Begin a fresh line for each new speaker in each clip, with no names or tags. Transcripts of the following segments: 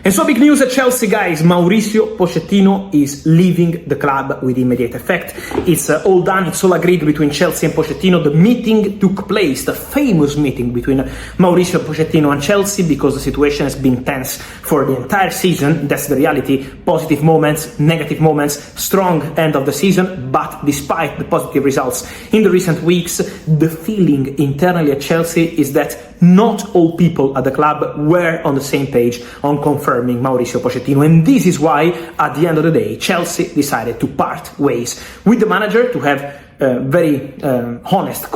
And so big news at Chelsea, guys. Mauricio Pochettino is leaving the club with immediate effect. It's all done. It's all agreed between Chelsea and Pochettino. The meeting took place, the famous meeting between Mauricio Pochettino and Chelsea, because the situation has been tense for the entire season. That's the reality. Positive moments, negative moments, strong end of the season. But despite the positive results in the recent weeks, the feeling internally at Chelsea is that not all people at the club were on the same page on confirming Mauricio Pochettino. And this is why, at the end of the day, Chelsea decided to part ways with the manager, to have very honest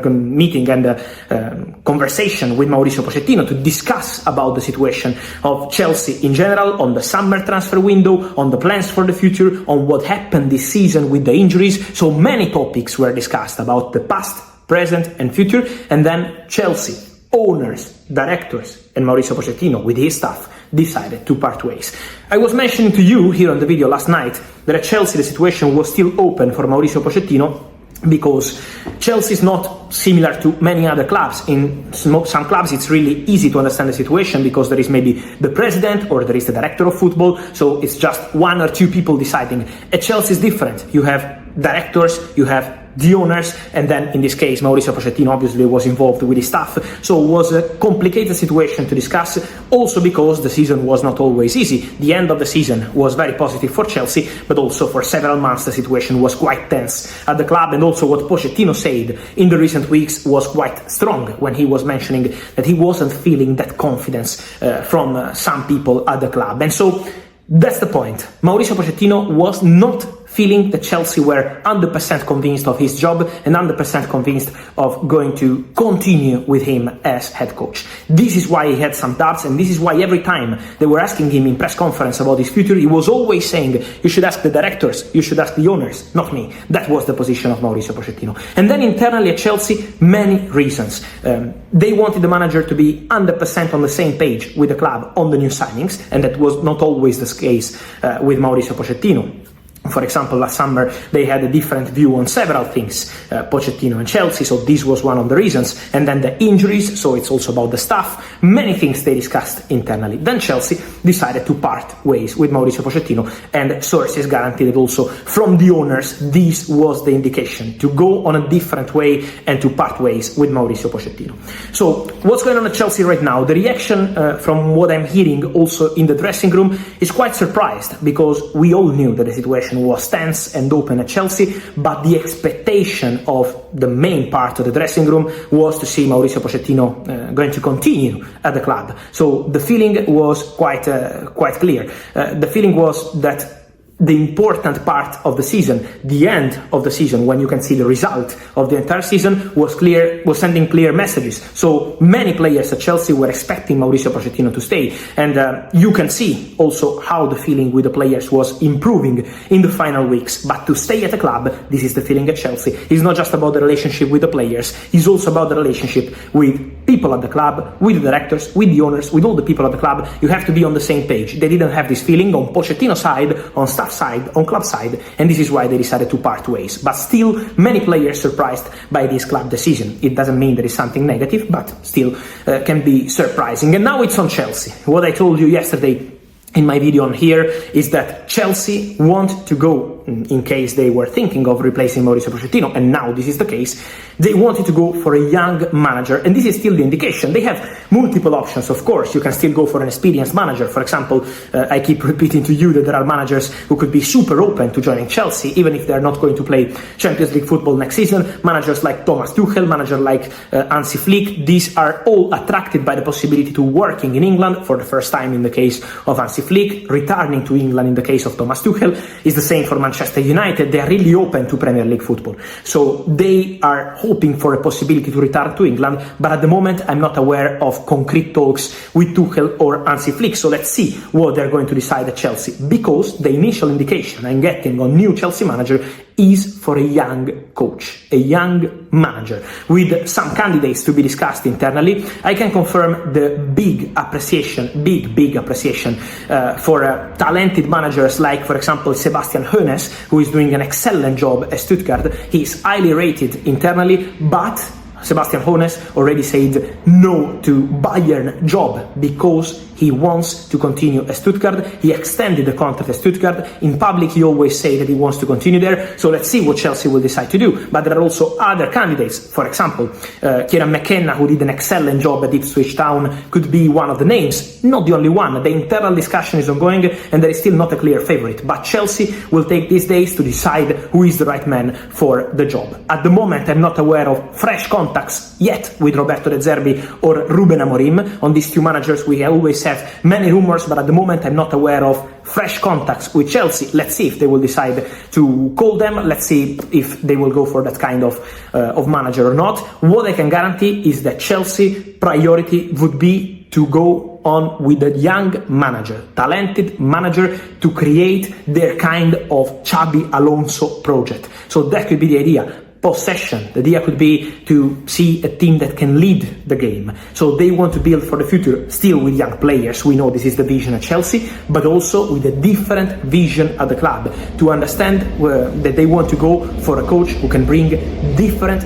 meeting and conversation with Mauricio Pochettino to discuss about the situation of Chelsea in general, on the summer transfer window, on the plans for the future, on what happened this season with the injuries. So many topics were discussed about the past, present and future. And then Chelsea owners, directors and Mauricio Pochettino with his staff decided to part ways. I was mentioning to you here on the video last night that at Chelsea the situation was still open for Mauricio Pochettino, because Chelsea is not similar to many other clubs. In some clubs it's really easy to understand the situation, because there is maybe the president or there is the director of football, so it's just one or two people deciding. At Chelsea is different. You have directors, you have the owners, and then in this case Mauricio Pochettino obviously was involved with his staff. So it was a complicated situation to discuss, also because the season was not always easy. The end of the season was very positive for Chelsea, but also for several months the situation was quite tense at the club. And also what Pochettino said in the recent weeks was quite strong, when he was mentioning that he wasn't feeling that confidence from some people at the club. And so that's the point. Mauricio Pochettino was not feeling that Chelsea were 100% convinced of his job and 100% convinced of going to continue with him as head coach. This is why he had some doubts, and this is why every time they were asking him in press conference about his future, he was always saying, you should ask the directors, you should ask the owners, not me. That was the position of Mauricio Pochettino. And then internally at Chelsea, many reasons. They wanted the manager to be 100% on the same page with the club on the new signings, and that was not always the case with Mauricio Pochettino. For example, last summer they had a different view on several things, Pochettino and Chelsea, so this was one of the reasons. And then the injuries, so it's also about the staff, many things they discussed internally. Then Chelsea decided to part ways with Mauricio Pochettino, and sources guaranteed that also from the owners this was the indication, to go on a different way and to part ways with Mauricio Pochettino. So what's going on at Chelsea right now? The reaction from what I'm hearing also in the dressing room is quite surprised, because we all knew that the situation was tense and open at Chelsea, but the expectation of the main part of the dressing room was to see Mauricio Pochettino going to continue at the club. So the feeling was quite clear. The feeling was that the important part of the season, the end of the season, when you can see the result of the entire season, was sending clear messages. So many players at Chelsea were expecting Mauricio Pochettino to stay, and you can see also how the feeling with the players was improving in the final weeks. But to stay at the club, this is the feeling at Chelsea. It's not just about the relationship with the players, it's also about the relationship with people at the club, with the directors, with the owners, with all the people at the club. You have to be on the same page. They didn't have this feeling on Pochettino's side, on staff side, on club side, and this is why they decided to part ways. But still, many players surprised by this club decision. It doesn't mean there is something negative, but still can be surprising. And now it's on Chelsea. What I told you yesterday in my video on here is that Chelsea want to go, in case they were thinking of replacing Mauricio Pochettino, and now this is the case, they wanted to go for a young manager, and this is still the indication. They have multiple options, of course. You can still go for an experienced manager. For example, I keep repeating to you that there are managers who could be super open to joining Chelsea, even if they're not going to play Champions League football next season. Managers like Thomas Tuchel, manager like Hansi Flick, these are all attracted by the possibility to working in England for the first time in the case of Hansi Flick, returning to England in the case of Thomas Tuchel. Is the same for Manchester United. They are really open to Premier League football. So they are hoping for a possibility to return to England, but at the moment I'm not aware of concrete talks with Tuchel or Hansi Flick. So let's see what they're going to decide at Chelsea, because the initial indication I'm getting on new Chelsea manager is for a young coach, a young manager, with some candidates to be discussed internally. I can confirm the big appreciation for talented managers like, for example, Sebastian Hoeneß, who is doing an excellent job at Stuttgart. He is highly rated internally, but Sebastian Hoeneß already said no to Bayern job because he wants to continue at Stuttgart. He extended the contract at Stuttgart. In public, he always say that he wants to continue there. So let's see what Chelsea will decide to do. But there are also other candidates. For example, Kieran McKenna, who did an excellent job at Ipswich Town, could be one of the names. Not the only one. The internal discussion is ongoing and there is still not a clear favorite. But Chelsea will take these days to decide who is the right man for the job. At the moment, I'm not aware of fresh contacts yet with Roberto De Zerbi or Ruben Amorim. On these two managers, we always have many rumors, but at the moment, I'm not aware of fresh contacts with Chelsea. Let's see if they will decide to call them. Let's see if they will go for that kind of manager or not. What I can guarantee is that Chelsea priority would be to go on with a young manager, talented manager, to create their kind of Xabi Alonso project. So that could be the idea. Possession. The idea could be to see a team that can lead the game. So they want to build for the future still with young players. We know this is the vision at Chelsea, but also with a different vision at the club, to understand that they want to go for a coach who can bring different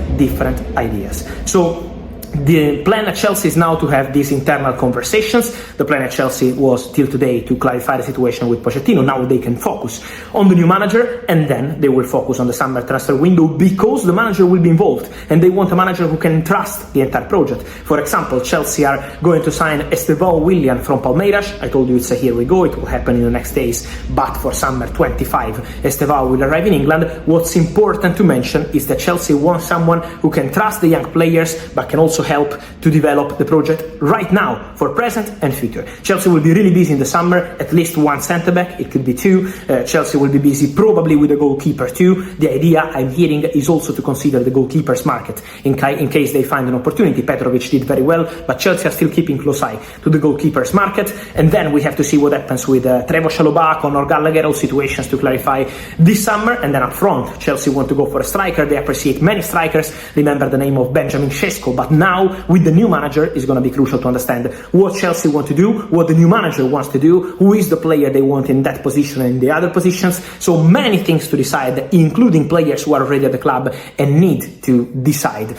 ideas. So the plan at Chelsea is now to have these internal conversations. The plan at Chelsea was till today to clarify the situation with Pochettino. Now they can focus on the new manager, and then they will focus on the summer transfer window, because the manager will be involved and they want a manager who can trust the entire project. For example, Chelsea are going to sign Estevão Willian from Palmeiras. I told you it's a here we go. It will happen in the next days, but for summer 25, Estevão will arrive in England. What's important to mention is that Chelsea wants someone who can trust the young players, but can also help to develop the project right now for present and future. Chelsea will be really busy in the summer, at least one centre-back, it could be two. Chelsea will be busy probably with a goalkeeper too. The idea I'm hearing is also to consider the goalkeepers market in case they find an opportunity. Petrovic did very well, but Chelsea are still keeping close eye to the goalkeepers market. And then we have to see what happens with Trevoh Chalobah, Conor Gallagher, all situations to clarify this summer. And then up front, Chelsea want to go for a striker. They appreciate many strikers. Remember the name of Benjamin Sesko, but now with the new manager, it's going to be crucial to understand what Chelsea want to do, what the new manager wants to do, who is the player they want in that position and in the other positions. So many things to decide, including players who are already at the club and need to decide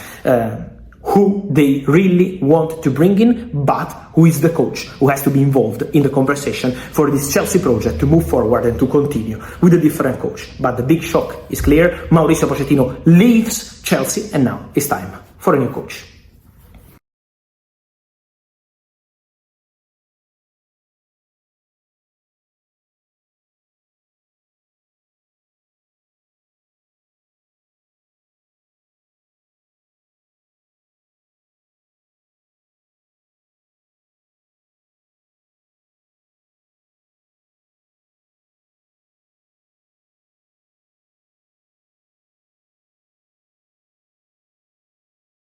who they really want to bring in, but who is the coach who has to be involved in the conversation for this Chelsea project to move forward and to continue with a different coach. But the big shock is clear. Mauricio Pochettino leaves Chelsea, and now it's time for a new coach.